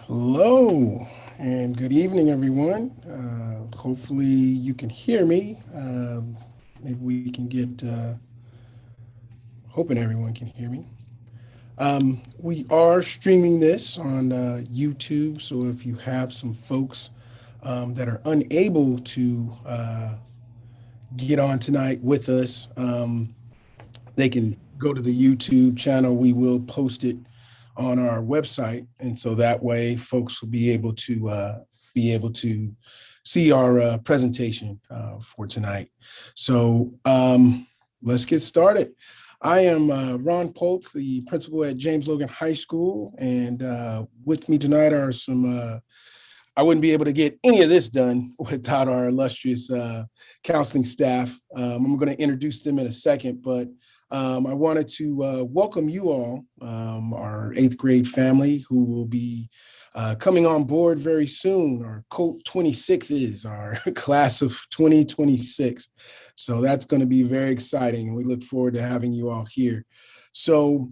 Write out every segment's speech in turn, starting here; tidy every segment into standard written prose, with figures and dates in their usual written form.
Hello and good evening, everyone. Hopefully, you can hear me. Maybe we can get, hoping everyone can hear me. We are streaming this on YouTube, so if you have some folks that are unable to get on tonight with us, they can go to the YouTube channel. We will post it on our website, and so that way, folks will be able to see our presentation for tonight. So let's get started. I am Ron Polk, the principal at James Logan High School, and with me tonight are some. I wouldn't be able to get any of this done without our illustrious counseling staff. I'm going to introduce them in a second, but I wanted to welcome you all, our eighth grade family, who will be coming on board very soon. Our Colt 26 is our class of 2026. So that's going to be very exciting, and we look forward to having you all here. So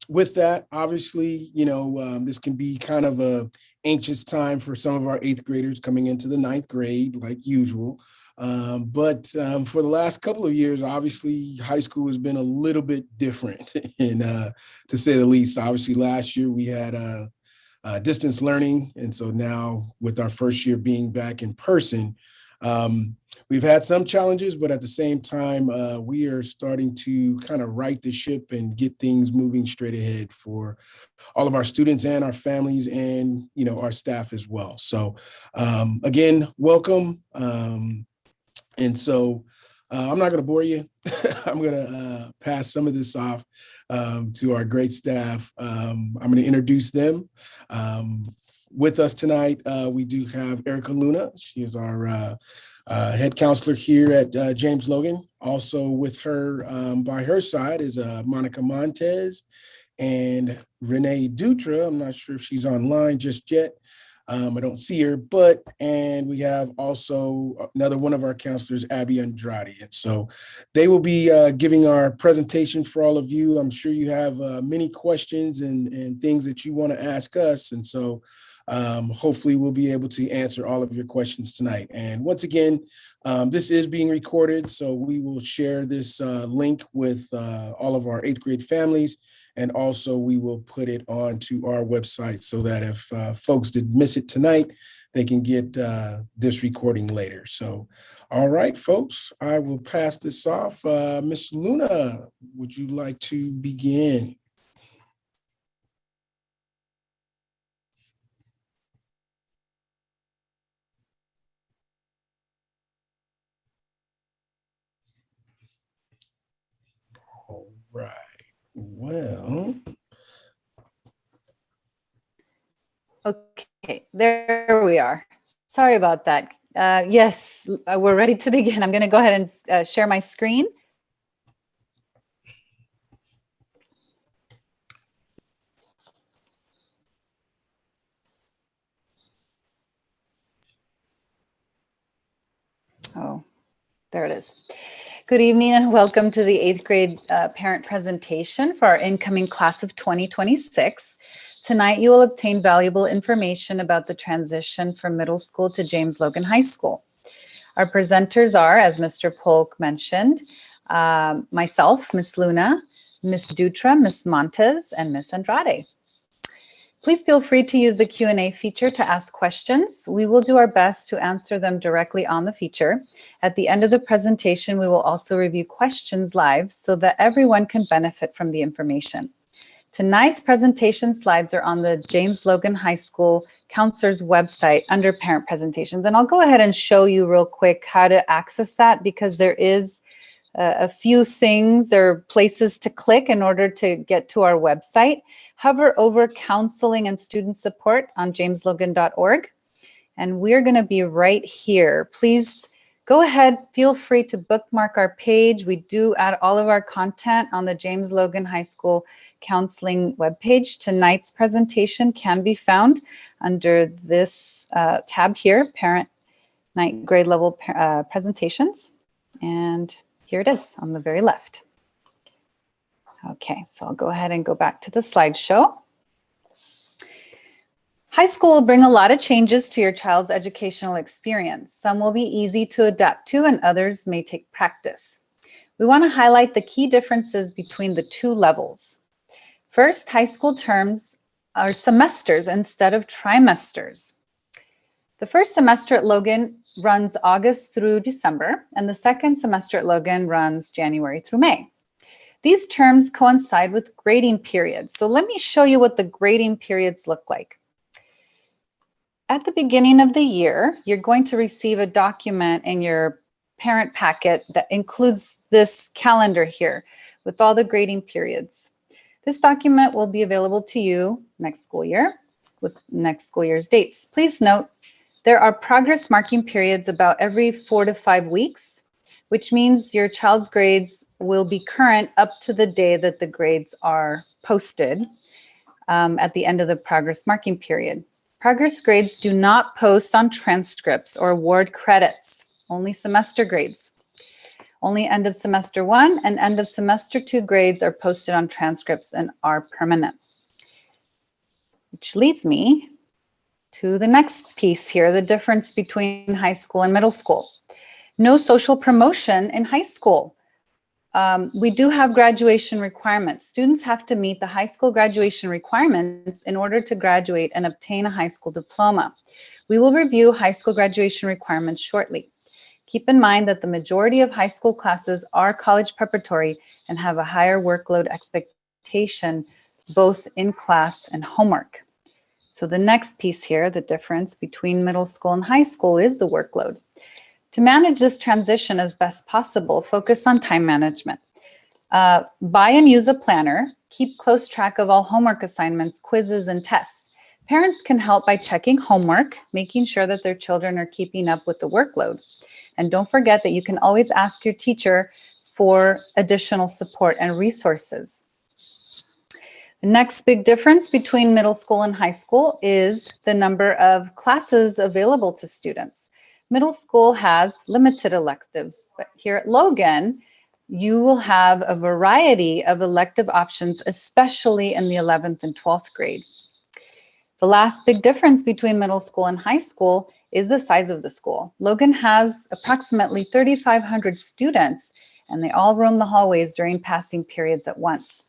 with that, obviously, this can be kind of a anxious time for some of our eighth graders coming into the ninth grade, like usual. But for the last couple of years, obviously, high school has been a little bit different, and to say the least. Obviously, last year we had distance learning, and so now with our first year being back in person, we've had some challenges, but at the same time, we are starting to kind of right the ship and get things moving straight ahead for all of our students and our families and our staff as well. So again, welcome. And so I'm not going to bore you. I'm going to pass some of this off to our great staff. I'm going to introduce them. With us tonight, we do have Erica Luna. She is our head counselor here at James Logan. Also with her by her side is Monica Montez and Renee Dutra. I'm not sure if she's online just yet. I don't see her, and we have also another one of our counselors, Abby Andrade. And so they will be giving our presentation for all of you. I'm sure you have many questions and things that you want to ask us. And so hopefully we'll be able to answer all of your questions tonight. And once again, this is being recorded, so we will share this link with all of our eighth grade families. And also we will put it onto our website so that if folks did miss it tonight, they can get this recording later. So, all right, folks, I will pass this off. Miss Luna, would you like to begin? All right. Well, okay, there we are. Sorry about that. Yes, we're ready to begin. I'm going to go ahead and share my screen. Oh, there it is. Good evening and welcome to the eighth grade parent presentation for our incoming class of 2026. Tonight, you will obtain valuable information about the transition from middle school to James Logan High School. Our presenters are, as Mr. Polk mentioned, myself, Miss Luna, Miss Dutra, Miss Montes, and Miss Andrade. Please feel free to use the Q&A feature to ask questions. We will do our best to answer them directly on the feature. At the end of the presentation, we will also review questions live so that everyone can benefit from the information. Tonight's presentation slides are on the James Logan High School counselor's website under parent presentations. And I'll go ahead and show you real quick how to access that, because there is a few things or places to click in order to get to our website. Hover over counseling and student support on jameslogan.org. And we're going to be right here. Please go ahead, feel free to bookmark our page. We do add all of our content on the James Logan High School Counseling webpage. Tonight's presentation can be found under this tab here, Parent Ninth Grade Level Presentations. And here it is on the very left. Okay, so I'll go ahead and go back to the slideshow. High school will bring a lot of changes to your child's educational experience. Some will be easy to adapt to and others may take practice. We want to highlight the key differences between the two levels. First, high school terms are semesters instead of trimesters. The first semester at Logan runs August through December, and the second semester at Logan runs January through May. These terms coincide with grading periods. So let me show you what the grading periods look like. At the beginning of the year, you're going to receive a document in your parent packet that includes this calendar here with all the grading periods. This document will be available to you next school year with next school year's dates. Please note, there are progress marking periods about every 4 to 5 weeks, which means your child's grades will be current up to the day that the grades are posted at the end of the progress marking period. Progress grades do not post on transcripts or award credits, only semester grades. Only end of semester 1 and end of semester 2 grades are posted on transcripts and are permanent. Which leads me to the next piece here, the difference between high school and middle school. No social promotion in high school. We do have graduation requirements. Students have to meet the high school graduation requirements in order to graduate and obtain a high school diploma. We will review high school graduation requirements shortly. Keep in mind that the majority of high school classes are college preparatory and have a higher workload expectation, both in class and homework. So the next piece here, the difference between middle school and high school, is the workload. To manage this transition as best possible, focus on time management. Buy and use a planner. Keep close track of all homework assignments, quizzes, and tests. Parents can help by checking homework, making sure that their children are keeping up with the workload. And don't forget that you can always ask your teacher for additional support and resources. The next big difference between middle school and high school is the number of classes available to students. Middle school has limited electives, but here at Logan, you will have a variety of elective options, especially in the 11th and 12th grade. The last big difference between middle school and high school is the size of the school. Logan has approximately 3,500 students, and they all roam the hallways during passing periods at once.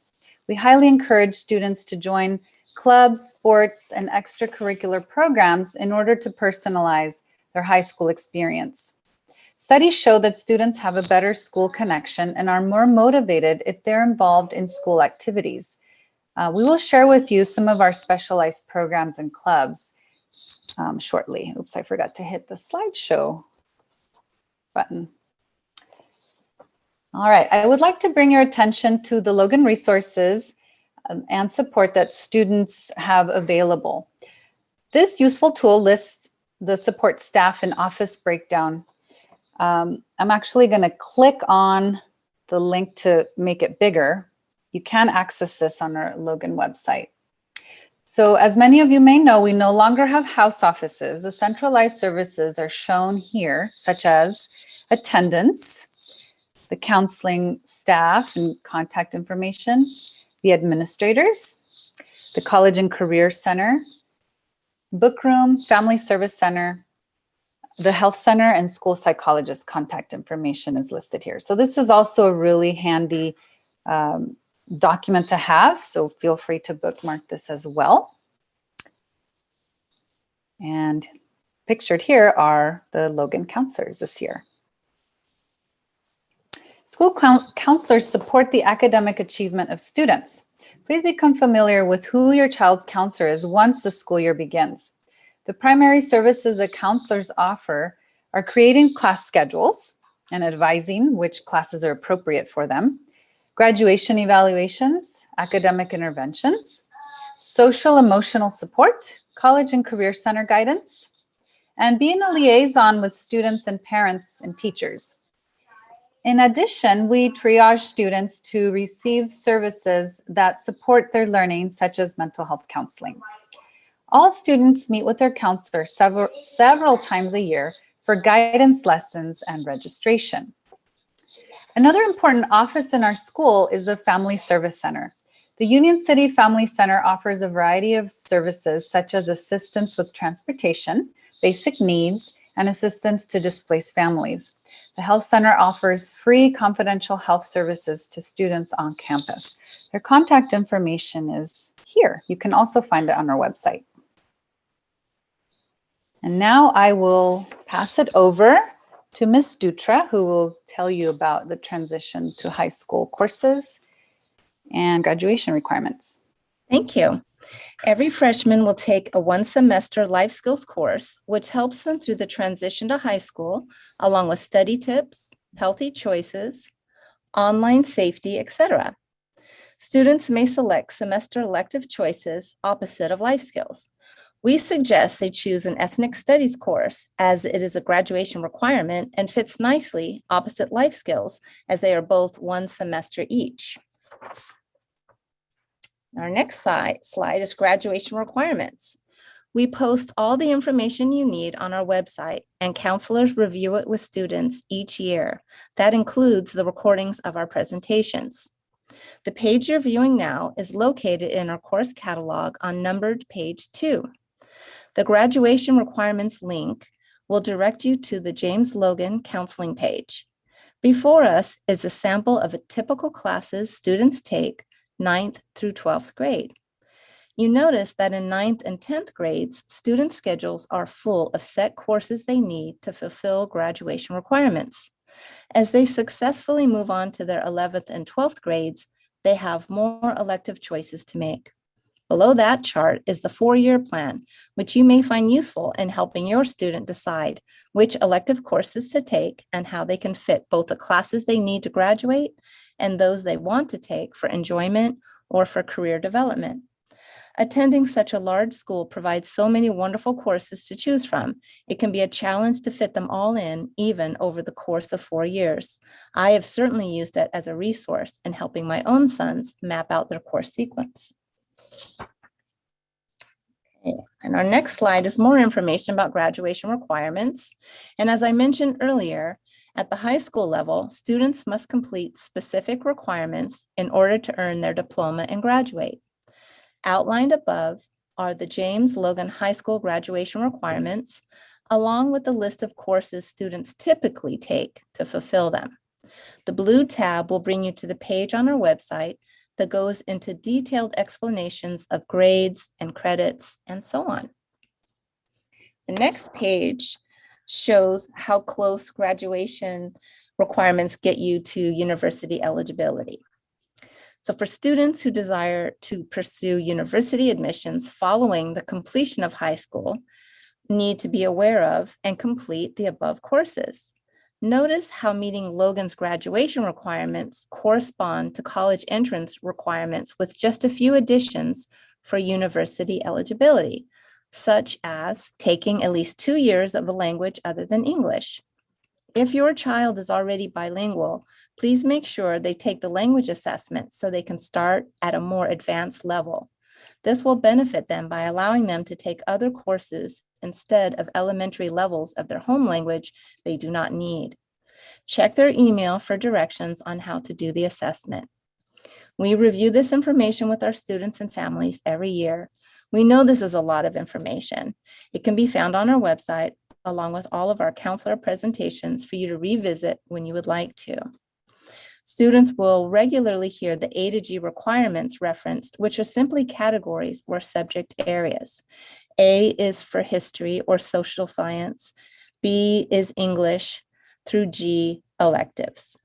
We highly encourage students to join clubs, sports, and extracurricular programs in order to personalize their high school experience. Studies show that students have a better school connection and are more motivated if they're involved in school activities. We will share with you some of our specialized programs and clubs shortly. Oops, I forgot to hit the slideshow button. All right, I would like to bring your attention to the Logan resources and support that students have available. This useful tool lists the support staff and office breakdown. I'm actually going to click on the link to make it bigger. You can access this on our Logan website. So as many of you may know, we no longer have house offices. The centralized services are shown here, such as attendance, the counseling staff and contact information, the administrators, the College and Career Center, book room, family service center, the health center, and school psychologist contact information is listed here. So this is also a really handy document to have, so feel free to bookmark this as well. And pictured here are the Logan counselors this year. School counselors support the academic achievement of students. Please become familiar with who your child's counselor is once the school year begins. The primary services that counselors offer are creating class schedules and advising which classes are appropriate for them, graduation evaluations, academic interventions, social emotional support, college and career center guidance, and being a liaison with students and parents and teachers. In addition, we triage students to receive services that support their learning, such as mental health counseling. All students meet with their counselor several times a year for guidance lessons and registration. Another important office in our school is the Family Service Center. The Union City Family Center offers a variety of services such as assistance with transportation, basic needs, and assistance to displaced families. The Health Center offers free confidential health services to students on campus. Their contact information is here. You can also find it on our website. And now I will pass it over to Ms. Dutra, who will tell you about the transition to high school courses and graduation requirements. Thank you. Every freshman will take a one-semester life skills course, which helps them through the transition to high school, along with study tips, healthy choices, online safety, etc. Students may select semester elective choices opposite of life skills. We suggest they choose an ethnic studies course as it is a graduation requirement and fits nicely opposite life skills as they are both one semester each. Our next slide is graduation requirements. We post all the information you need on our website, and counselors review it with students each year. That includes the recordings of our presentations. The page you're viewing now is located in our course catalog on numbered page 2. The graduation requirements link will direct you to the James Logan counseling page. Before us is a sample of a typical classes students take 9th through 12th grade. You notice that in 9th and 10th grades, student schedules are full of set courses they need to fulfill graduation requirements. As they successfully move on to their 11th and 12th grades, they have more elective choices to make. Below that chart is the 4-year plan, which you may find useful in helping your student decide which elective courses to take and how they can fit both the classes they need to graduate and those they want to take for enjoyment or for career development. Attending such a large school provides so many wonderful courses to choose from. It can be a challenge to fit them all in, even over the course of 4 years. I have certainly used it as a resource in helping my own sons map out their course sequence. Okay. And our next slide is more information about graduation requirements. And as I mentioned earlier, at the high school level, students must complete specific requirements in order to earn their diploma and graduate. Outlined above are the James Logan High School graduation requirements, along with the list of courses students typically take to fulfill them. The blue tab will bring you to the page on our website that goes into detailed explanations of grades and credits and so on. The next page shows how close graduation requirements get you to university eligibility. So for students who desire to pursue university admissions following the completion of high school, need to be aware of and complete the above courses. Notice how meeting Logan's graduation requirements correspond to college entrance requirements with just a few additions for university eligibility, such as taking at least 2 years of a language other than English. If your child is already bilingual, please make sure they take the language assessment so they can start at a more advanced level. This will benefit them by allowing them to take other courses instead of elementary levels of their home language they do not need. Check their email for directions on how to do the assessment. We review this information with our students and families every year. We know this is a lot of information. It can be found on our website along with all of our counselor presentations for you to revisit when you would like to. Students will regularly hear the A to G requirements referenced, which are simply categories or subject areas. A is for history or social science. B is English through G, electives.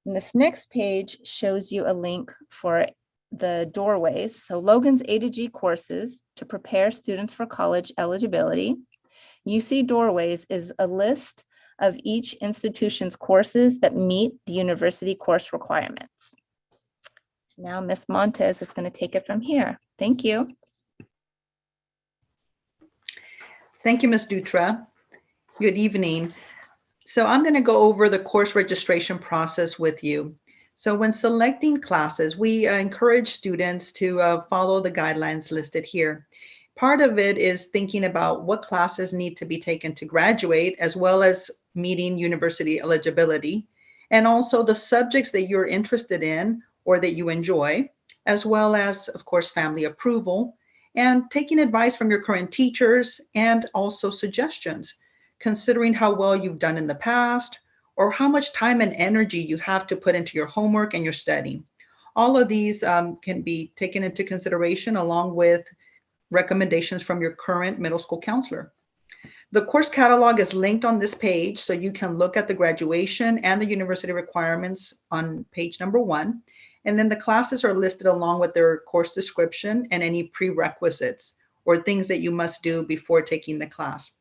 And this next page shows you a link for the doorways. So Logan's A to G courses to prepare students for college eligibility. UC Doorways is a list of each institution's courses that meet the university course requirements. Now, Ms. Montez is going to take it from here. Thank you. Thank you, Ms. Dutra. Good evening. So I'm going to go over the course registration process with you. So when selecting classes, we encourage students to follow the guidelines listed here. Part of it is thinking about what classes need to be taken to graduate, as well as meeting university eligibility, and also the subjects that you're interested in or that you enjoy, as well as, of course, family approval, and taking advice from your current teachers and also suggestions, considering how well you've done in the past or how much time and energy you have to put into your homework and your studying. All of these can be taken into consideration along with recommendations from your current middle school counselor. The course catalog is linked on this page, so you can look at the graduation and the university requirements on page number 1. And then the classes are listed along with their course description and any prerequisites or things that you must do before taking the class.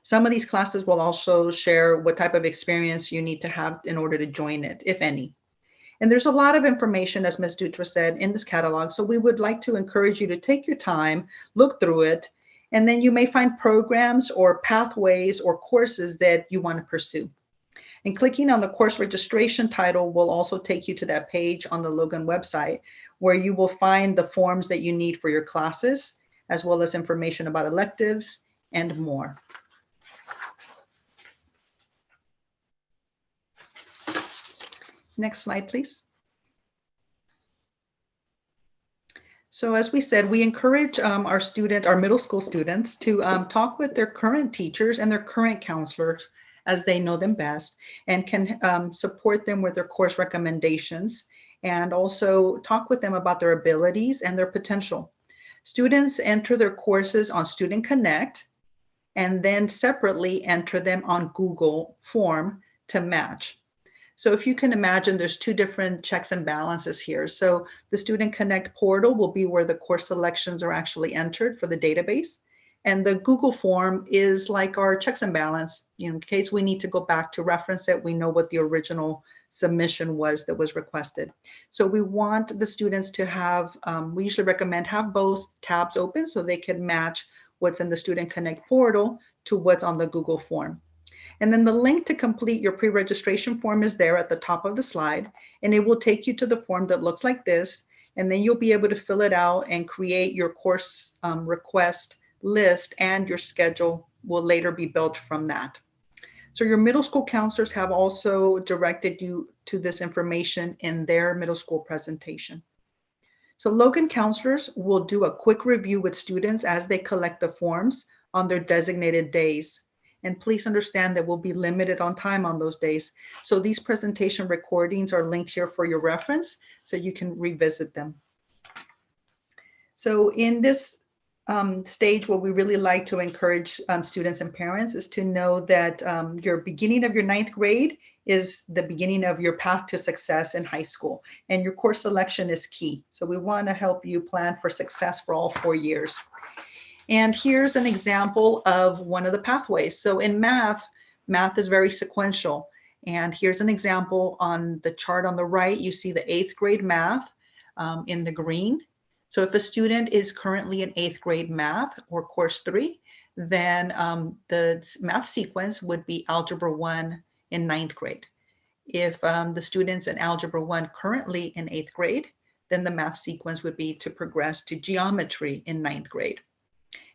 Some of these classes will also share what type of experience you need to have in order to join it, if any. And there's a lot of information, as Ms. Dutra said, in this catalog. So we would like to encourage you to take your time, look through it, and then you may find programs or pathways or courses that you want to pursue. And clicking on the course registration title will also take you to that page on the Logan website where you will find the forms that you need for your classes, as well as information about electives and more. Next slide, please. So as we said, we encourage our middle school students to talk with their current teachers and their current counselors as they know them best, and can support them with their course recommendations, and also talk with them about their abilities and their potential. Students enter their courses on Student Connect and then separately enter them on Google Form to match. So if you can imagine, there's two different checks and balances here. So the Student Connect portal will be where the course selections are actually entered for the database. And the Google form is like our checks and balance. In case we need to go back to reference it, we know what the original submission was that was requested. So we want the students to have, we usually recommend have both tabs open so they can match what's in the Student Connect portal to what's on the Google form. And then the link to complete your pre-registration form is there at the top of the slide, and it will take you to the form that looks like this. And then you'll be able to fill it out and create your course request list, and your schedule will later be built from that. So your middle school counselors have also directed you to this information in their middle school presentation. So Logan counselors will do a quick review with students as they collect the forms on their designated days. And please understand that we'll be limited on time on those days. So these presentation recordings are linked here for your reference, so you can revisit them. So in this stage, what we really like to encourage students and parents is to know that your beginning of your 9th grade is the beginning of your path to success in high school, and your course selection is key. So we want to help you plan for success for all 4 years. And here's an example of one of the pathways. So in math is very sequential. And here's an example on the chart on the right. You see the 8th grade math in the green. So if a student is currently in 8th grade math or course 3, then the math sequence would be Algebra 1 in 9th grade. If the student's in Algebra 1 currently in 8th grade, then the math sequence would be to progress to geometry in 9th grade.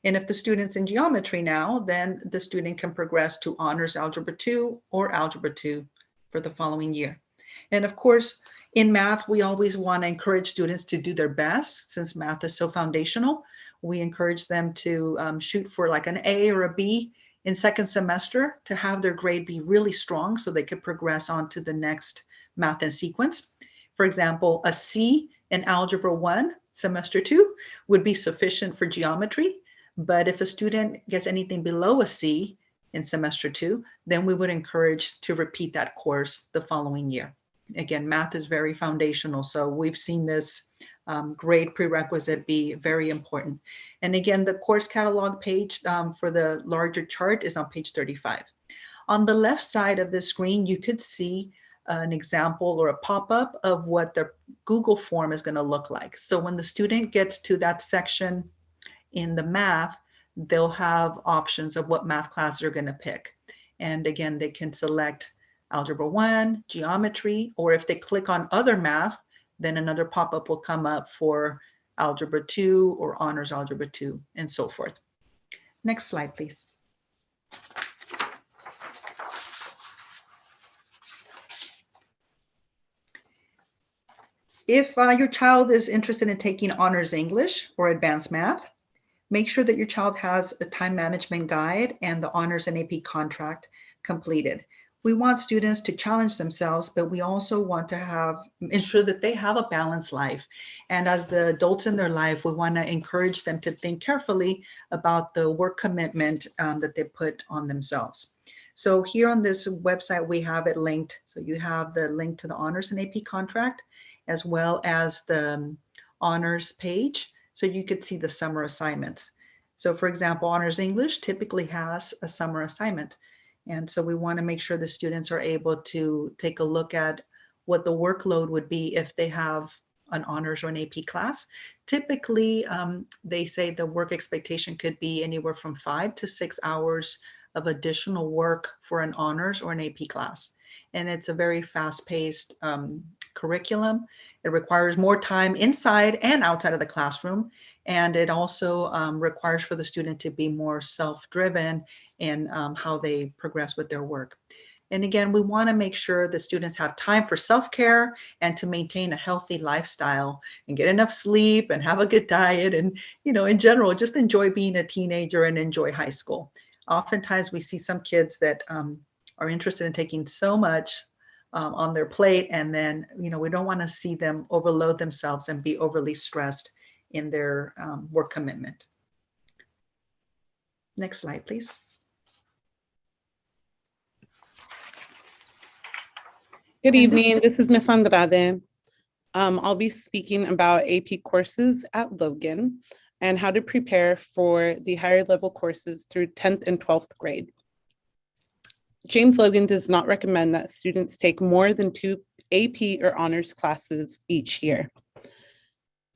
And if the student's in geometry now, then the student can progress to Honors Algebra 2 or Algebra 2 for the following year. And of course, in math, we always want to encourage students to do their best. Since math is so foundational, we encourage them to shoot for like an A or a B in 2nd semester to have their grade be really strong so they could progress on to the next math and sequence. For example, a C in Algebra 1, semester 2 would be sufficient for geometry. But if a student gets anything below a C in semester 2, then we would encourage to repeat that course the following year. Again, math is very foundational, so we've seen this grade prerequisite be very important. And again, the course catalog page for the larger chart is on page 35. On the left side of the screen, you could see an example or a pop-up of what the Google form is going to look like. So when the student gets to that section in the math, they'll have options of what math classes they're going to pick. And again, they can select Algebra 1, geometry, or if they click on other math, then another pop-up will come up for Algebra 2 or Honors Algebra 2 and so forth. Next slide, please. If your child is interested in taking honors English or advanced math, make sure that your child has a time management guide and the honors and AP contract completed. We want students to challenge themselves, but we also want to ensure that they have a balanced life. And as the adults in their life, we want to encourage them to think carefully about the work commitment that they put on themselves. So here on this website, we have it linked. So you have the link to the honors and AP contract, as well as the honors page, so you could see the summer assignments. So for example, honors English typically has a summer assignment. And so we want to make sure the students are able to take a look at what the workload would be if they have an honors or an AP class. Typically, they say the work expectation could be anywhere from 5 to 6 hours of additional work for an honors or an AP class. And it's a very fast-paced curriculum. It requires more time inside and outside of the classroom. And it also requires for the student to be more self-driven in how they progress with their work. And again, we want to make sure the students have time for self-care and to maintain a healthy lifestyle and get enough sleep and have a good diet and, in general, just enjoy being a teenager and enjoy high school. Oftentimes we see some kids that are interested in taking so much on their plate, and then, we don't want to see them overload themselves and be overly stressed in their work commitment. Next slide, please. Good evening, this is Ms. Andrade. I'll be speaking about AP courses at Logan and how to prepare for the higher level courses through 10th and 12th grade. James Logan does not recommend that students take more than 2 AP or honors classes each year.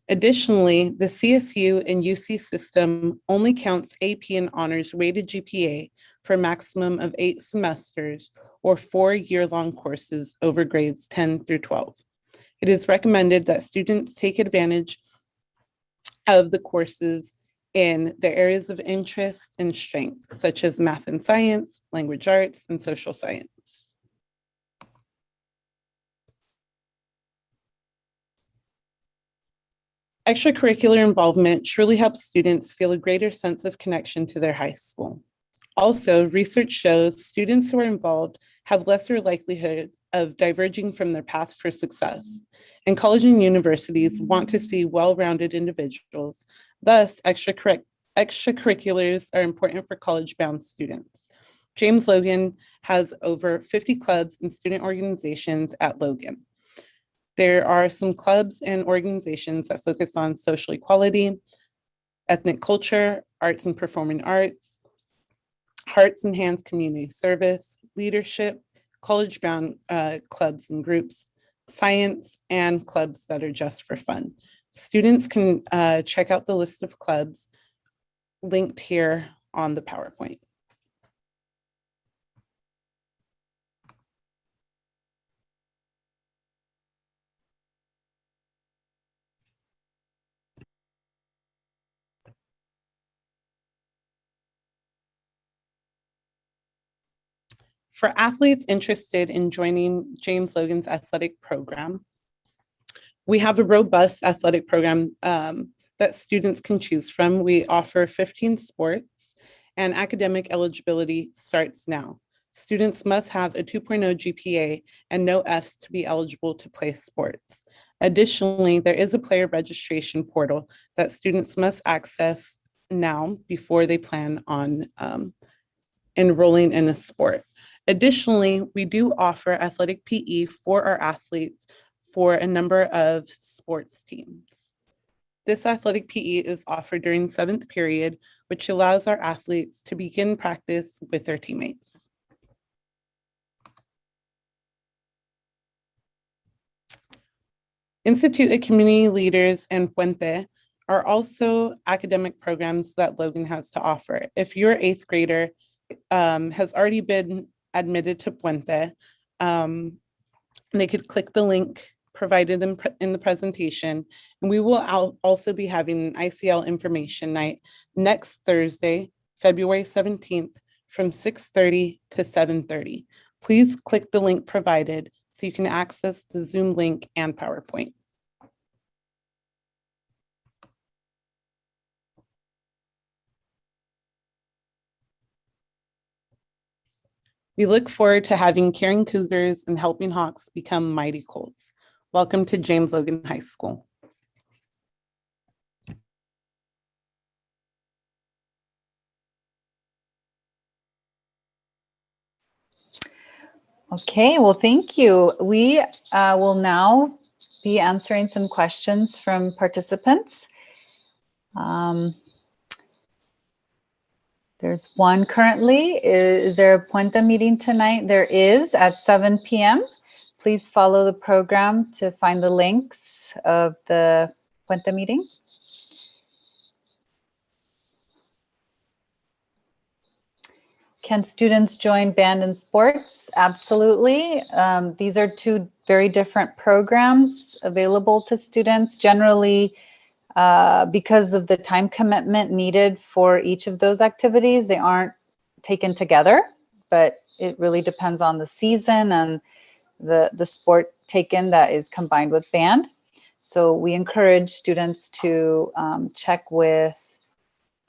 Additionally, the CSU and UC system only counts AP and honors weighted GPA for a maximum of 8 semesters or 4 year-long courses over grades 10 through 12. It is recommended that students take advantage of the courses in their areas of interest and strength, such as math and science, language arts, and social science. Extracurricular involvement truly helps students feel a greater sense of connection to their high school. Also, research shows students who are involved have lesser likelihood of diverging from their path for success. And college and universities want to see well-rounded individuals. Thus, extracurriculars are important for college-bound students. James Logan has over 50 clubs and student organizations at Logan. There are some clubs and organizations that focus on social equality, ethnic culture, arts and performing arts, Hearts and Hands Community Service, leadership, college-bound clubs and groups, science, and clubs that are just for fun. Students can check out the list of clubs linked here on the PowerPoint. For athletes interested in joining James Logan's athletic program, we have a robust athletic program that students can choose from. We offer 15 sports and academic eligibility starts now. Students must have a 2.0 GPA and no Fs to be eligible to play sports. Additionally, there is a player registration portal that students must access now before they plan on enrolling in a sport. Additionally, we do offer athletic PE for our athletes for a number of sports teams. This athletic PE is offered during 7th period, which allows our athletes to begin practice with their teammates. Institute of Community Leaders and Puente are also academic programs that Logan has to offer. If your 8th grader has already been admitted to Puente, they could click the link provided in the presentation, and we will also be having an ICL information night next Thursday, February 17th from 6:30 to 7:30. Please click the link provided so you can access the Zoom link and PowerPoint. We look forward to having caring Cougars and helping Hawks become mighty Colts. Welcome to James Logan High School. Okay, well, thank you. We will now be answering some questions from participants. There's one currently. Is there a Puente meeting tonight? There is at 7 p.m. Please follow the program to find the links of the Puente meeting. Can students join band and sports? Absolutely. These are two very different programs available to students. Generally, because of the time commitment needed for each of those activities, they aren't taken together, but it really depends on the season and the sport taken that is combined with band. So we encourage students to check with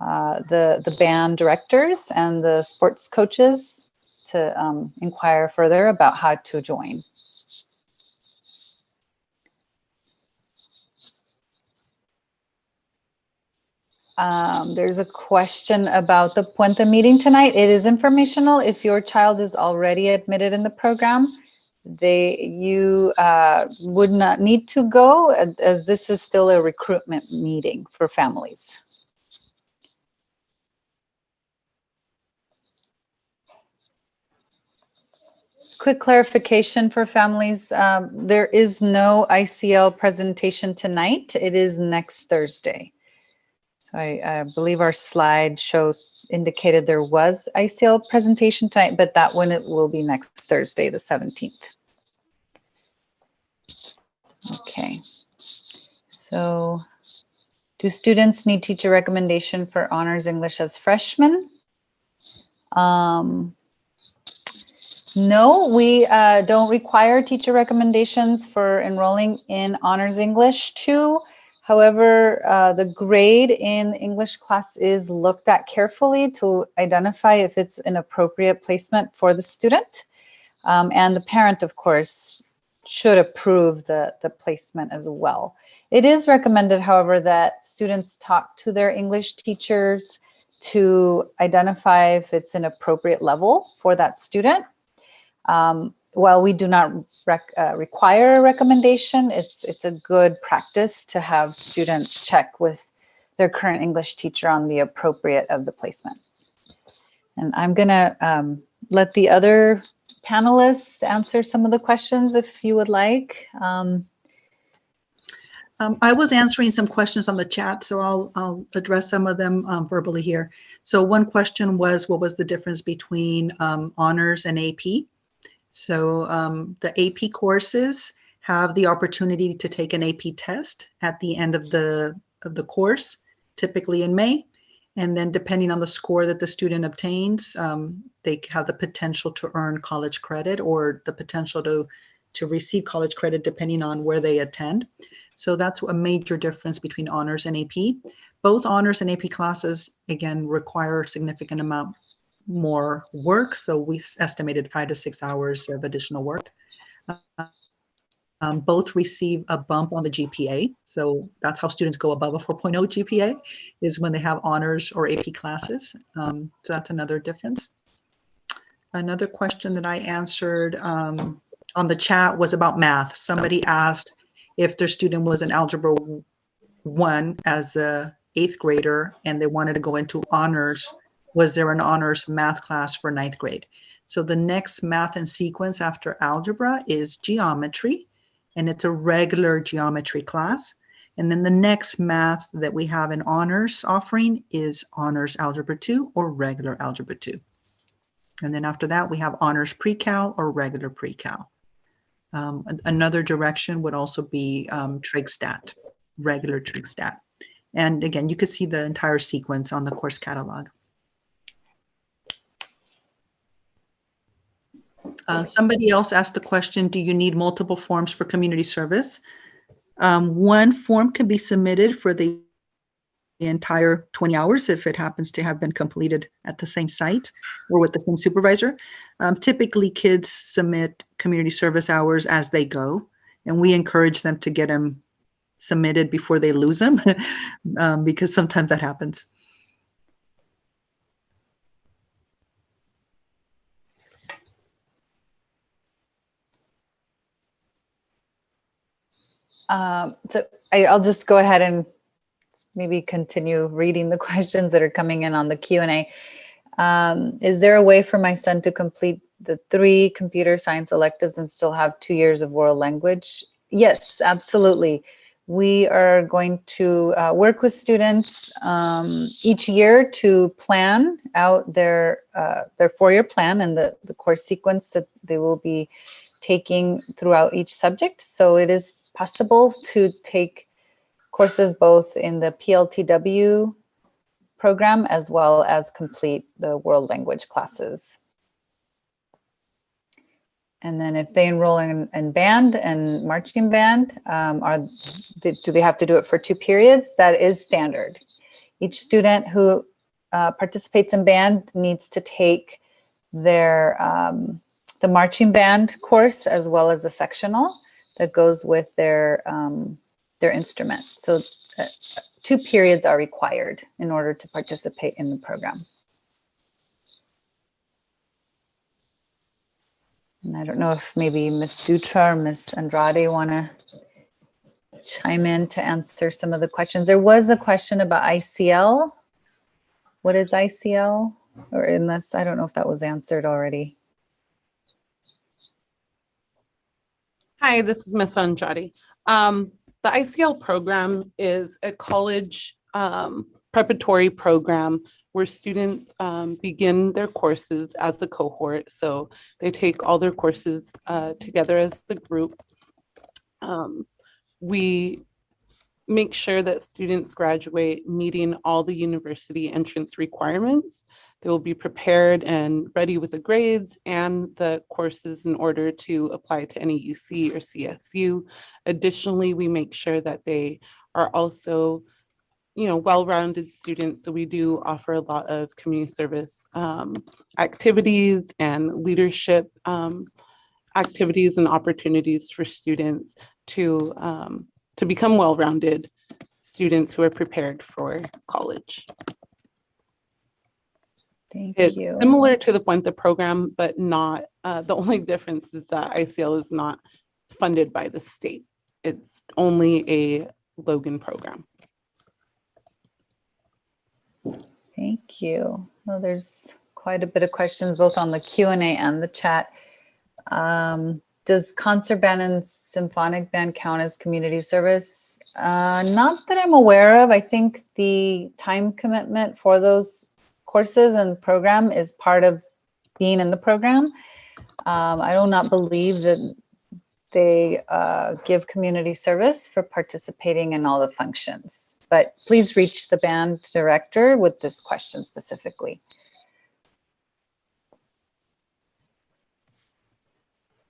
the band directors and the sports coaches to inquire further about how to join. There's a question about the Puente meeting tonight. It is informational. If your child is already admitted in the program, you would not need to go, as this is still a recruitment meeting for families. Quick clarification for families. There is no ICL presentation tonight. It is next Thursday. So I believe our slide indicated there was ICL presentation tonight, but that one it will be next Thursday, the 17th. Okay. So do students need teacher recommendation for honors English as freshmen? No, we don't require teacher recommendations for enrolling in honors English 2. However, the grade in English class is looked at carefully to identify if it's an appropriate placement for the student. And the parent, of course, should approve the placement as well. It is recommended, however, that students talk to their English teachers to identify if it's an appropriate level for that student. While we do not require a recommendation, it's a good practice to have students check with their current English teacher on the appropriate of the placement. And I'm gonna let the other panelists answer some of the questions if you would like. I was answering some questions on the chat, so I'll address some of them verbally here. So one question was, what was the difference between honors and AP? So the AP courses have the opportunity to take an AP test at the end of the course, typically in May. And then depending on the score that the student obtains, they have the potential to earn college credit or the potential to receive college credit depending on where they attend. So that's a major difference between honors and AP. Both honors and AP classes, again, require a significant amount more work. So we estimated 5 to 6 hours of additional work. Both receive a bump on the GPA. So that's how students go above a 4.0 GPA, is when they have honors or AP classes. So that's another difference. Another question that I answered on the chat was about math. Somebody asked if their student was in Algebra 1 as a 8th grader and they wanted to go into honors, was there an honors math class for 9th grade? So the next math and sequence after algebra is geometry, and it's a regular geometry class. And then the next math that we have in honors offering is honors algebra 2 or regular algebra 2. And then after that, we have honors pre-cal or regular pre-cal. Another direction would also be trig stat, regular trig stat. And again, you could see the entire sequence on the course catalog. Somebody else asked the question, do you need multiple forms for community service? One form can be submitted for the entire 20 hours if it happens to have been completed at the same site or with the same supervisor. Typically, kids submit community service hours as they go, and we encourage them to get them submitted before they lose them because sometimes that happens. So I'll just go ahead and maybe continue reading the questions that are coming in on the Q&A. Is there a way for my son to complete the 3 computer science electives and still have 2 years of world language? Yes, absolutely. We are going to work with students each year to plan out their 4-year plan and the course sequence that they will be taking throughout each subject. So it is possible to take courses both in the PLTW program as well as complete the world language classes. And then if they enroll in band and marching band, do they have to do it for 2 periods? That is standard. Each student who participates in band needs to take their the marching band course as well as the sectional that goes with their instrument. So 2 periods are required in order to participate in the program. And I don't know if maybe Ms. Dutra or Ms. Andrade want to chime in to answer some of the questions. There was a question about ICL. What is ICL? Or unless, I don't know if that was answered already. Hi, this is Ms. Andrade. The ICL program is a college preparatory program where students begin their courses as a cohort. So they take all their courses together as the group. We make sure that students graduate meeting all the university entrance requirements. They will be prepared and ready with the grades and the courses in order to apply to any UC or CSU. Additionally, we make sure that they are also, well-rounded students. So we do offer a lot of community service activities and leadership activities and opportunities for students to become well-rounded students who are prepared for college. Thank you. Similar to the Puente program, but not, the only difference is that ICL is not funded by the state. It's only a Logan program. Thank you. Well, there's quite a bit of questions both on the Q&A and the chat. Does concert band and symphonic band count as community service? Not that I'm aware of. I think the time commitment for those courses and program is part of being in the program. I do not believe that they give community service for participating in all the functions, but please reach the band director with this question specifically.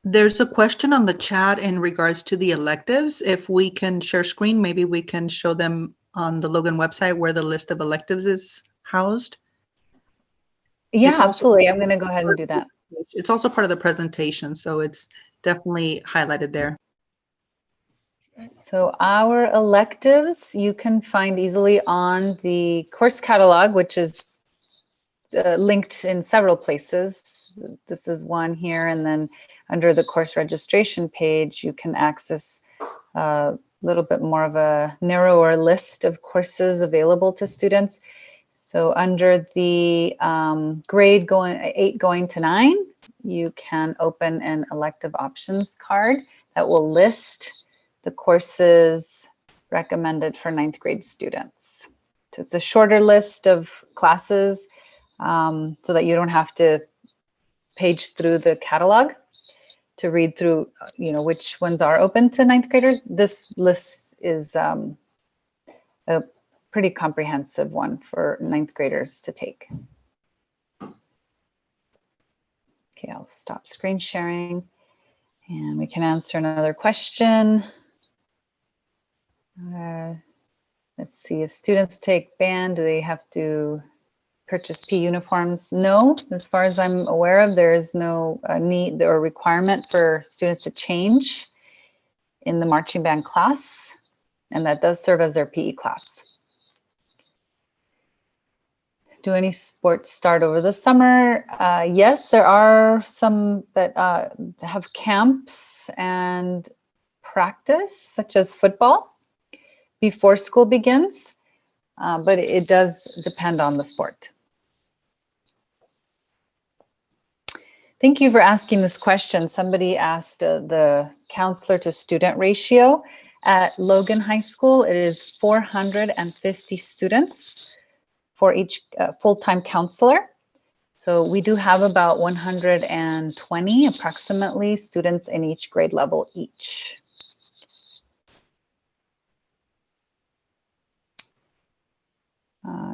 There's a question on the chat in regards to the electives. If we can share screen, maybe we can show them on the Logan website where the list of electives is housed. Yeah, absolutely. I'm going to go ahead and do that. It's also part of the presentation, so it's definitely highlighted there. So our electives you can find easily on the course catalog, which is linked in several places. This is one here, and then under the course registration page, you can access a little bit more of a narrower list of courses available to students. So under the grade 8 going to 9, you can open an elective options card that will list the courses recommended for 9th grade students. So it's a shorter list of classes so that you don't have to page through the catalog to read through, which ones are open to 9th graders. This list is a pretty comprehensive one for 9th graders to take. Okay, I'll stop screen sharing and we can answer another question. Let's see, if students take band, do they have to purchase P uniforms? No, as far as I'm aware of, there is no need or requirement for students to change in the marching band class, and that does serve as their PE class. Do any sports start over the summer? Yes, there are some that have camps and practice, such as football, before school begins, but it does depend on the sport. Thank you for asking this question. Somebody asked the counselor to student ratio. At Logan High School, it is 450 students for each full-time counselor. So we do have about 120 approximately students in each grade level each.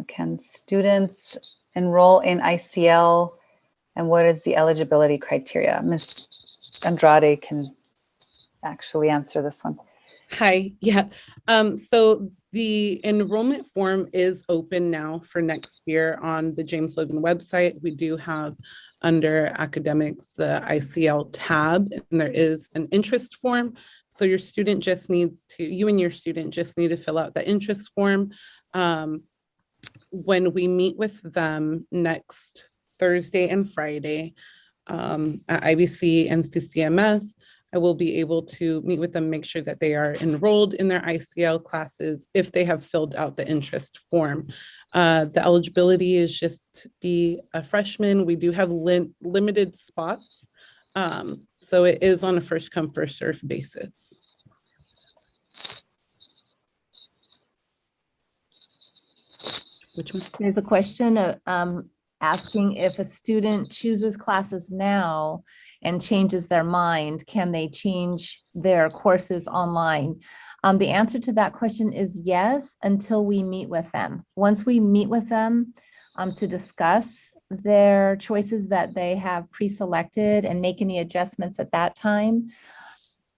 Can students enroll in ICL, and what is the eligibility criteria? Ms. Andrade can actually answer this one. Hi, yeah. So the enrollment form is open now for next year on the James Logan website. We do have under academics, the ICL tab, and there is an interest form. So your student just needs to, you and your student just need to fill out the interest form. When we meet with them next Thursday and Friday at IBC and CCMS, I will be able to meet with them, make sure that they are enrolled in their ICL classes if they have filled out the interest form. The eligibility is just be a freshman. We do have limited spots. So it is on a first come, first served basis. Which one? There's a question asking if a student chooses classes now and changes their mind, can they change their courses online? The answer to that question is yes, until we meet with them. Once we meet with them to discuss their choices that they have pre-selected and make any adjustments at that time,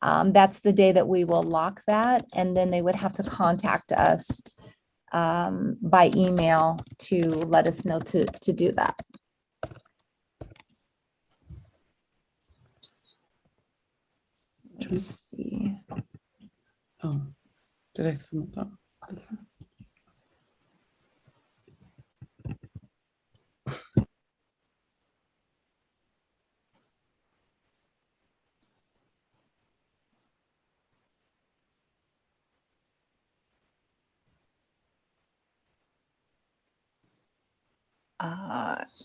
that's the day that we will lock that, and then they would have to contact us by email to let us know to do that. Let's see. Oh, did I submit that?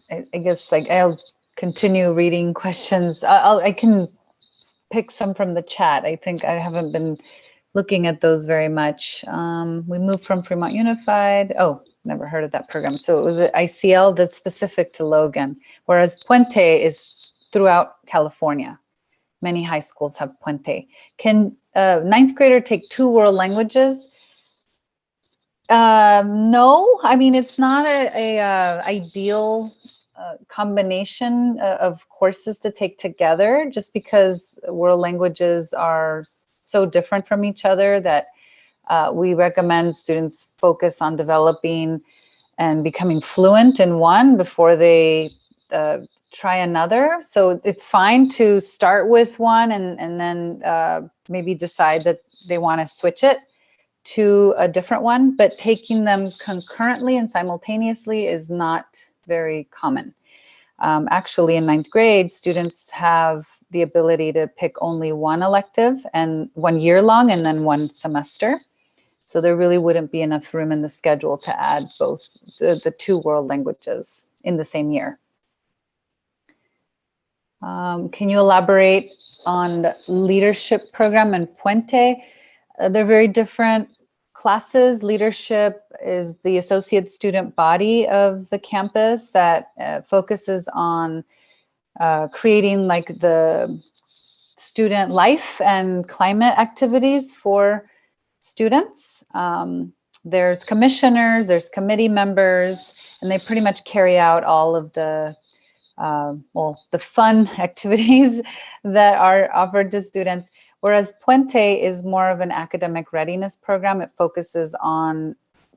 I guess like I'll continue reading questions. I can pick some from the chat. I think I haven't been looking at those very much. We moved from Fremont Unified. Oh, never heard of that program. So it was an ICL that's specific to Logan, whereas Puente is throughout California. Many high schools have Puente. Can a ninth grader take 2 world languages? No, I mean, it's not a ideal combination of courses to take together, just because world languages are so different from each other that we recommend students focus on developing and becoming fluent in one before they try another. So it's fine to start with one and then maybe decide that they want to switch it to a different one, but taking them concurrently and simultaneously is not very common. Actually, in ninth grade, students have the ability to pick only one elective and 1 year long and then 1 semester. So there really wouldn't be enough room in the schedule to add both the 2 world languages in the same year. Can you elaborate on the leadership program and Puente? They're very different classes. Leadership is the associate student body of the campus that focuses on creating like the student life and climate activities for students. There's commissioners, there's committee members, and they pretty much carry out all of the the fun activities that are offered to students. Whereas Puente is more of an academic readiness program. It focuses on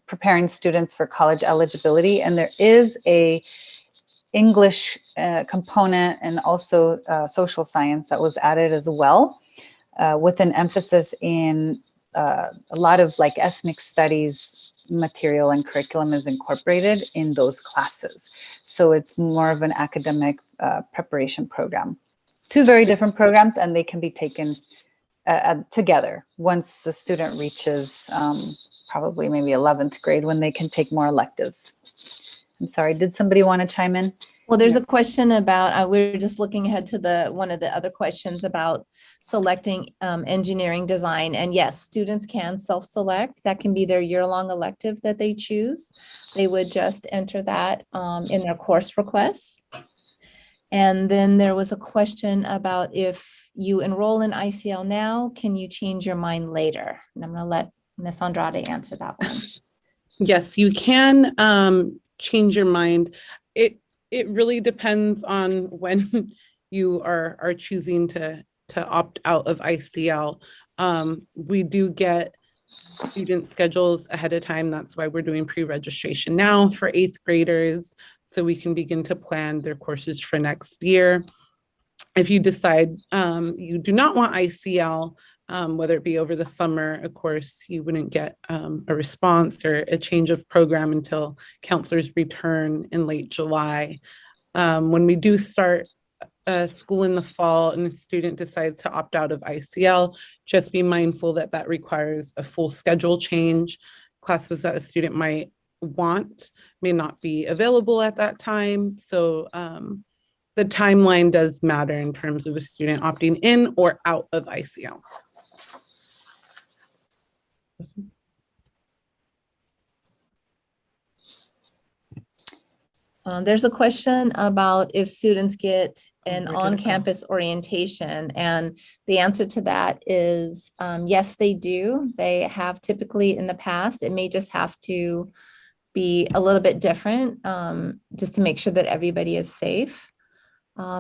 preparing students for college eligibility, and there is a English component and also social science that was added as well, with an emphasis in a lot of like ethnic studies material and curriculum is incorporated in those classes. So it's more of an academic preparation program. Two very different programs, and they can be taken together once the student reaches probably maybe 11th grade, when they can take more electives. I'm sorry, did somebody want to chime in? Well, there's a question about, we're just looking ahead to one of the other questions about selecting engineering design. And yes, students can self-select. That can be their year-long elective that they choose. They would just enter that in their course requests. And then there was a question about if you enroll in ICL now, can you change your mind later? And I'm going to let Ms. Andrade answer that one. Yes, you can change your mind. It really depends on when you are choosing to opt out of ICL. We do get student schedules ahead of time. That's why we're doing pre-registration now for 8th graders, so we can begin to plan their courses for next year. If you decide you do not want ICL, whether it be over the summer, of course, you wouldn't get a response or a change of program until counselors return in late July. When we do start school in the fall and a student decides to opt out of ICL, just be mindful that that requires a full schedule change. Classes that a student might want may not be available at that time. So the timeline does matter in terms of a student opting in or out of ICL. There's a question about if students get an Where did it go? on-campus orientation, and the answer to that is yes, they do. They have typically in the past. It may just have to be a little bit different, just to make sure that everybody is safe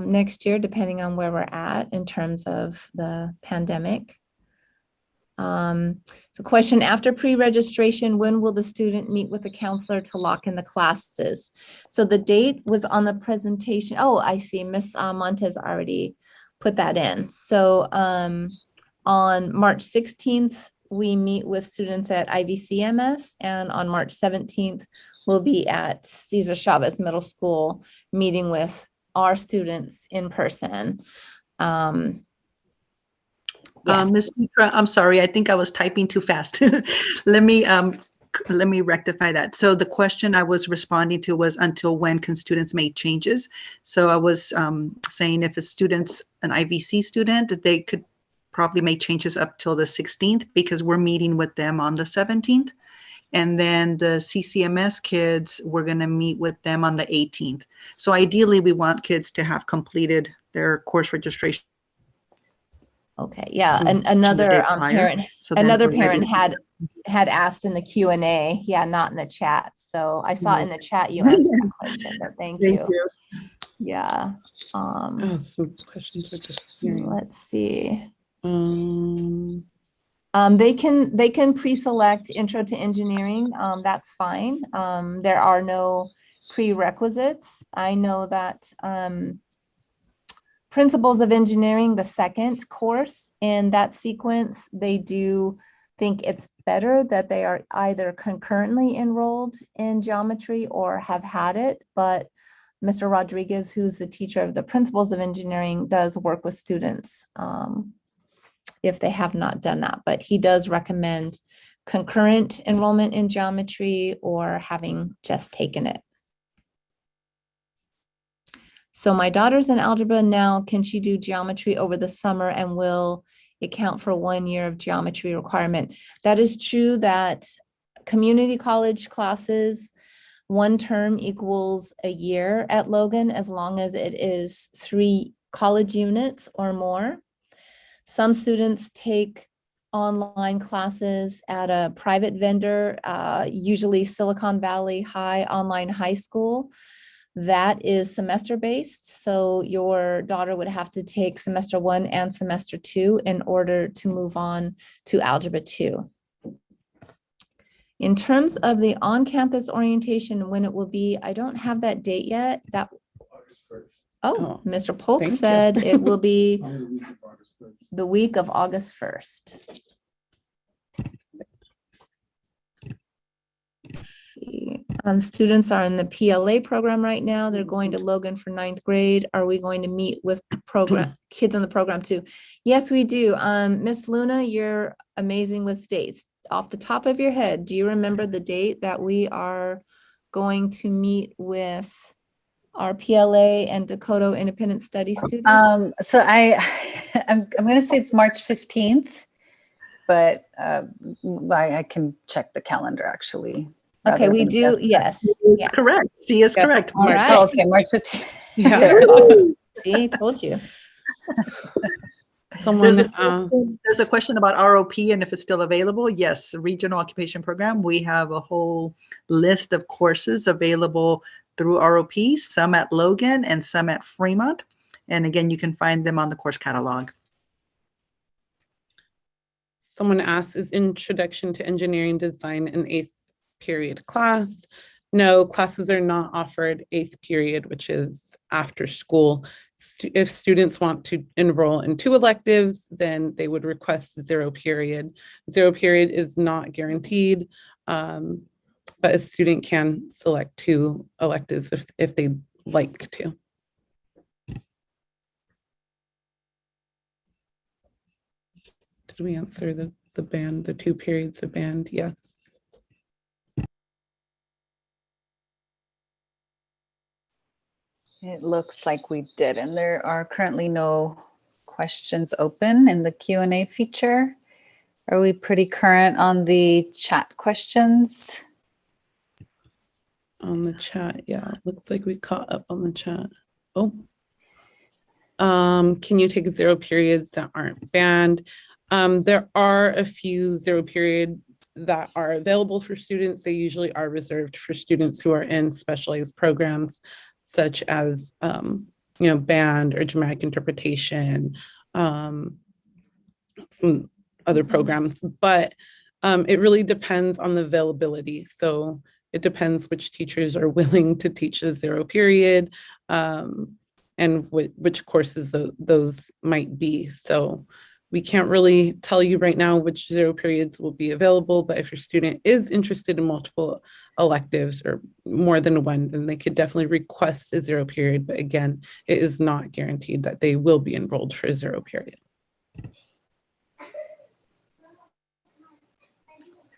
next year, depending on where we're at in terms of the pandemic. So question, after pre-registration, when will the student meet with the counselor to lock in the classes? So the date was on the presentation. Oh, I see. Ms. Montez already put that in. So on March 16th, we meet with students at IVCMS, and on March 17th, we'll be at Cesar Chavez Middle School meeting with our students in person. Yes. Ms. Dutra, I'm sorry, I think I was typing too fast. Let me rectify that. So the question I was responding to was, until when can students make changes? So I was saying if a student's an IVC student, they could probably make changes up till the 16th, because we're meeting with them on the 17th. And then the CCMS kids, we're going to meet with them on the 18th. So ideally, we want kids to have completed their course registration. Okay, yeah, Mm, and the another day prior, parent, so then another we're ready parent to- had asked in the Q&A, yeah, not in the chat. So I saw in the chat you answered that question, but thank you. Yeah. Oh, some questions are disappearing. Let's see. Um, They can pre-select intro to engineering. That's fine. There are no prerequisites. I know that Principles of Engineering, the second course in that sequence, they do think it's better that they are either concurrently enrolled in geometry or have had it. But Mr. Rodriguez, who's the teacher of the Principles of Engineering, does work with students if they have not done that. But he does recommend concurrent enrollment in geometry or having just taken it. So my daughter's in algebra now. Can she do geometry over the summer, and will it count for 1 year of geometry requirement? That is true that community college classes, 1 term equals a year at Logan, as long as it is 3 college units or more. Some students take online classes at a private vendor, usually Silicon Valley High Online High School. That is semester-based, so your daughter would have to take semester 1 and semester 2 in order to move on to algebra 2. In terms of the on-campus orientation, when it will be, I don't have that date yet. August 1st. Oh, Oh, Mr. Polk thank you. said it will be Probably the week of August 1st. the week of August 1st. See, students are in the PLA program right now. They're going to Logan for 9th grade. Are we going to meet with program kids in the program too? Yes, we do. Miss Luna, you're amazing with dates. Off the top of your head, do you remember the date that we are going to meet with our PLA and Dakota Independent Study students? So I'm going to say it's March 15th, but I can check the calendar actually. Okay, rather we than do, guess. yes. She is Yeah. correct. She is Yes, correct. All right. Oh, okay, March 15th. Yeah. There. See, told you. Someone, There's a question about ROP and if it's still available. Yes, Regional Occupation Program. We have a whole list of courses available through ROP, some at Logan and some at Fremont. And again, you can find them on the course catalog. someone asked, is Introduction to Engineering Design an 8th period class? No, classes are not offered 8th period, which is after school. If students want to enroll in 2 electives, then they would request 0 period. 0 period is not guaranteed, but a student can select 2 electives if they'd like to. Did we answer the band, the 2 periods of band? Yes. It looks like we did, and there are currently no questions open in the Q&A feature. Are we pretty current on the chat questions? On the chat, yeah, looks like we caught up on the chat. Oh. Can you take 0 periods that aren't banned? There are a few 0 periods that are available for students. They usually are reserved for students who are in specialized programs, such as, band or dramatic interpretation, from other programs, but it really depends on the availability. So it depends which teachers are willing to teach a 0 period, and which courses those might be. So we can't really tell you right now which 0 periods will be available, but if your student is interested in multiple electives or more than one, then they could definitely request a 0 period. But again, it is not guaranteed that they will be enrolled for a 0 period.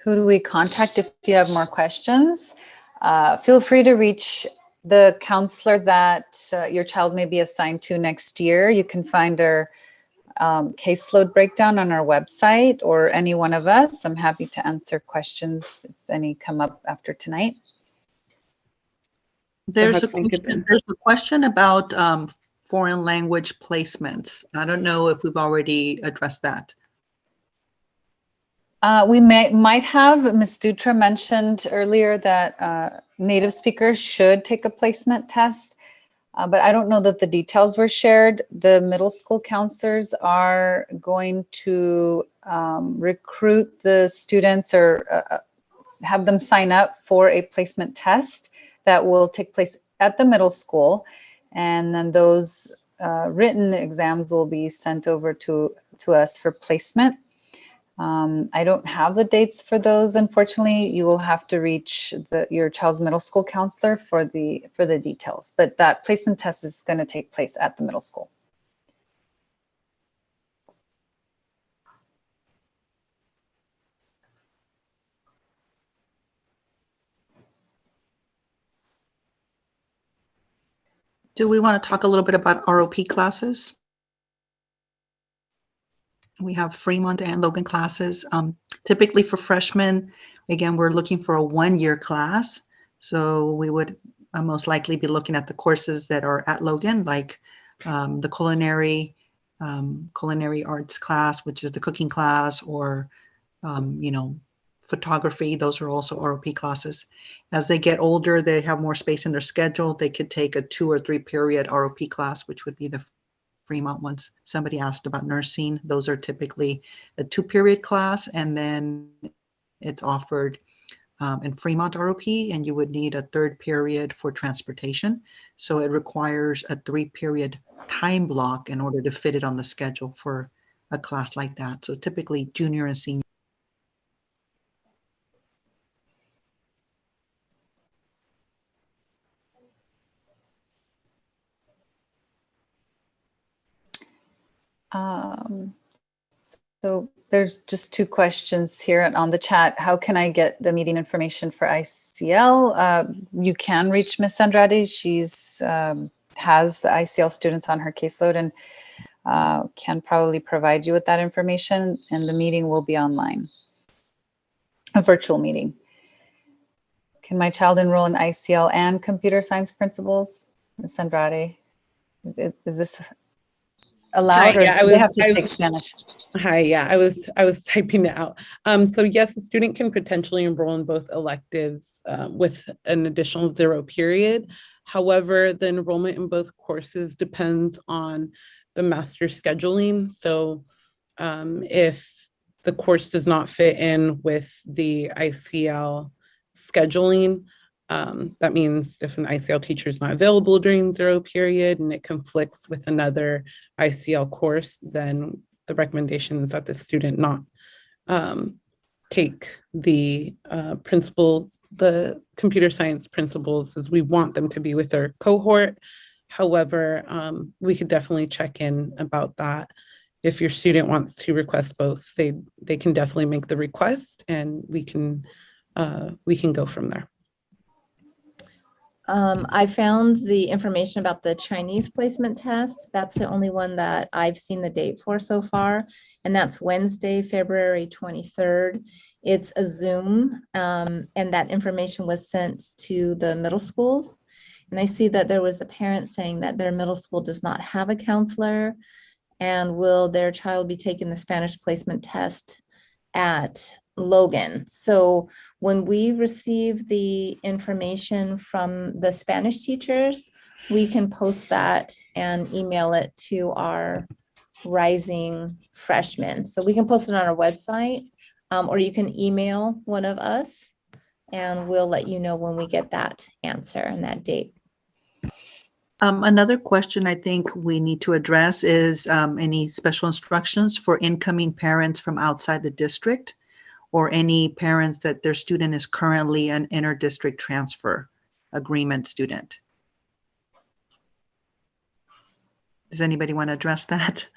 Who do we contact if you have more questions? Feel free to reach the counselor that your child may be assigned to next year. You can find our caseload breakdown on our website, or any one of us. I'm happy to answer questions if any come up after tonight. There's a question about foreign language placements. I don't know if we've already addressed that. We might have. Ms. Dutra mentioned earlier that native speakers should take a placement test, but I don't know that the details were shared. The middle school counselors are going to recruit the students or have them sign up for a placement test that will take place at the middle school, and then those written exams will be sent over to us for placement. I don't have the dates for those, unfortunately. You will have to reach your child's middle school counselor for the details, but that placement test is going to take place at the middle school. Do we want to talk a little bit about ROP classes? We have Fremont and Logan classes. Typically for freshmen, again, we're looking for a 1-year class. So we would most likely be looking at the courses that are at Logan, like the culinary arts class, which is the cooking class, or, photography. Those are also ROP classes. As they get older, they have more space in their schedule. They could take a 2 or 3 period ROP class, which would be the Fremont ones. Somebody asked about nursing. Those are typically a 2 period class, and then it's offered in Fremont ROP, and you would need a third period for transportation. So it requires a 3-period time block in order to fit it on the schedule for a class like that. So typically junior and senior. So there's just 2 questions here on the chat. How can I get the meeting information for ICL? You can reach Miss Andrade. She's has the ICL students on her caseload and can probably provide you with that information, and the meeting will be online, a virtual meeting. Can my child enroll in ICL and computer science principles? Miss Andrade, is this allowed, or yeah, do they have to take Spanish? Hi, yeah, I was typing it out. So yes, the student can potentially enroll in both electives with an additional 0 period. However, the enrollment in both courses depends on the master's scheduling. So if the course does not fit in with the ICL scheduling, that means if an ICL teacher is not available during 0 period and it conflicts with another ICL course, then the recommendation is that the student not take the the computer science principles, as we want them to be with their cohort. However, we could definitely check in about that. If your student wants to request both, they can definitely make the request, and we can go from there. I found the information about the Chinese placement test. That's the only one that I've seen the date for so far. And that's Wednesday, February 23rd. It's a Zoom, and that information was sent to the middle schools. And I see that there was a parent saying that their middle school does not have a counselor. And will their child be taking the Spanish placement test at Logan? So when we receive the information from the Spanish teachers, we can post that and email it to our rising freshmen. So we can post it on our website, or you can email one of us and we'll let you know when we get that answer and that date. Another question I think we need to address is any special instructions for incoming parents from outside the district, or any parents that their student is currently an inter-district transfer agreement student. Does anybody want to address that?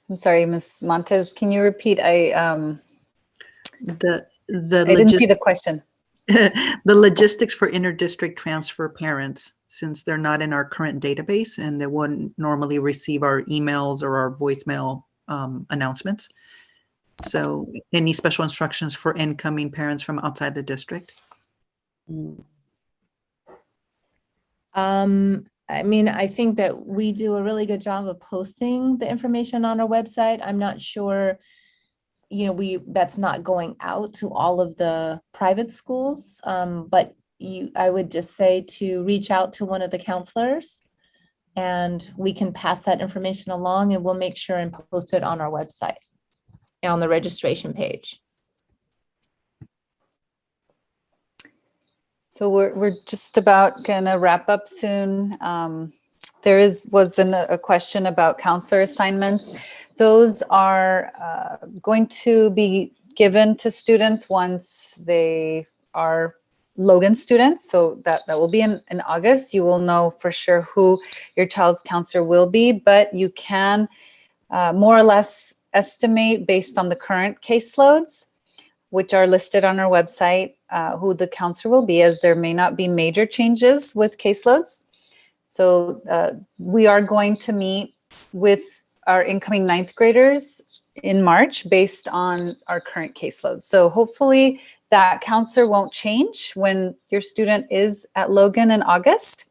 I'm sorry, Ms. Montes, can you repeat? The I didn't see the question. the logistics for inter-district transfer parents, since they're not in our current database and they wouldn't normally receive our emails or our voicemail announcements. So any special instructions for incoming parents from outside the district? I mean, I think that we do a really good job of posting the information on our website. I'm not sure, you know, that's not going out to all of the private schools, but I would just say to reach out to one of the counselors and we can pass that information along, and we'll make sure and post it on our website on the registration page. So we're just about gonna wrap up soon. There was a question about counselor assignments. Those are going to be given to students once they are Logan students. So that will be in August. You will know for sure who your child's counselor will be, but you can more or less estimate based on the current caseloads, which are listed on our website, who the counselor will be, as there may not be major changes with caseloads. So we are going to meet with our incoming 9th graders in March based on our current caseload. So hopefully that counselor won't change when your student is at Logan in August.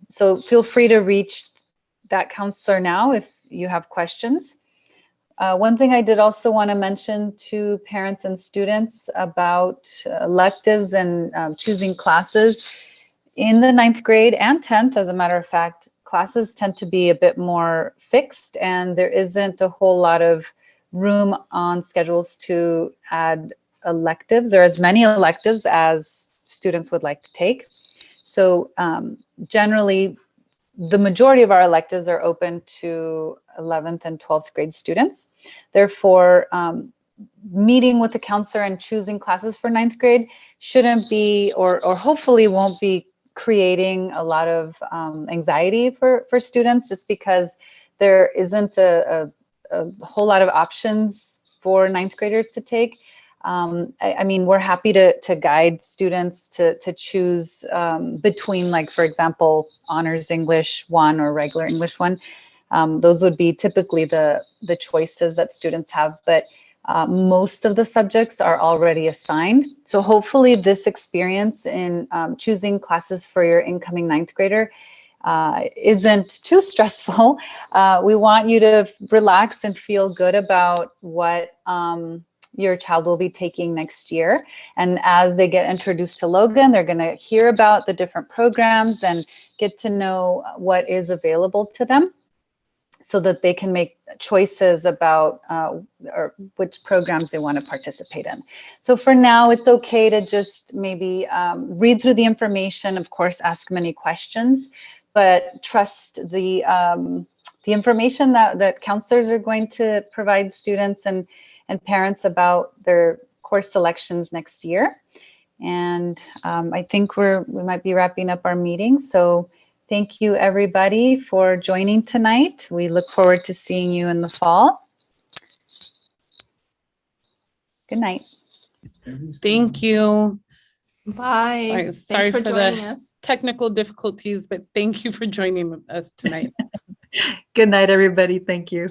So feel free to reach that counselor now if you have questions. One thing I did also want to mention to parents and students about electives and choosing classes in the 9th grade and 10th, as a matter of fact, classes tend to be a bit more fixed, and there isn't a whole lot of room on schedules to add electives or as many electives as students would like to take. So generally, the majority of our electives are open to 11th and 12th grade students. Therefore, meeting with the counselor and choosing classes for 9th grade shouldn't be, or hopefully won't be, creating a lot of anxiety for students, just because there isn't a whole lot of options for 9th graders to take. I mean, we're happy to guide students to choose between, like, for example, Honors English 1 or regular English 1. Those would be typically the choices that students have, but most of the subjects are already assigned. So hopefully this experience in choosing classes for your incoming 9th grader isn't too stressful. We want you to relax and feel good about what your child will be taking next year. And as they get introduced to Logan, they're going to hear about the different programs and get to know what is available to them, so that they can make choices about or which programs they want to participate in. So for now, it's okay to just maybe read through the information, of course, ask many questions, but trust the information that counselors are going to provide students and parents about their course selections next year. And I think we might be wrapping up our meeting. So thank you, everybody, for joining tonight. We look forward to seeing you in the fall. Good night. Thank you. Bye. All right, sorry Thanks for for joining the us. technical difficulties, but thank you for joining us tonight. Good night, everybody. Thank you.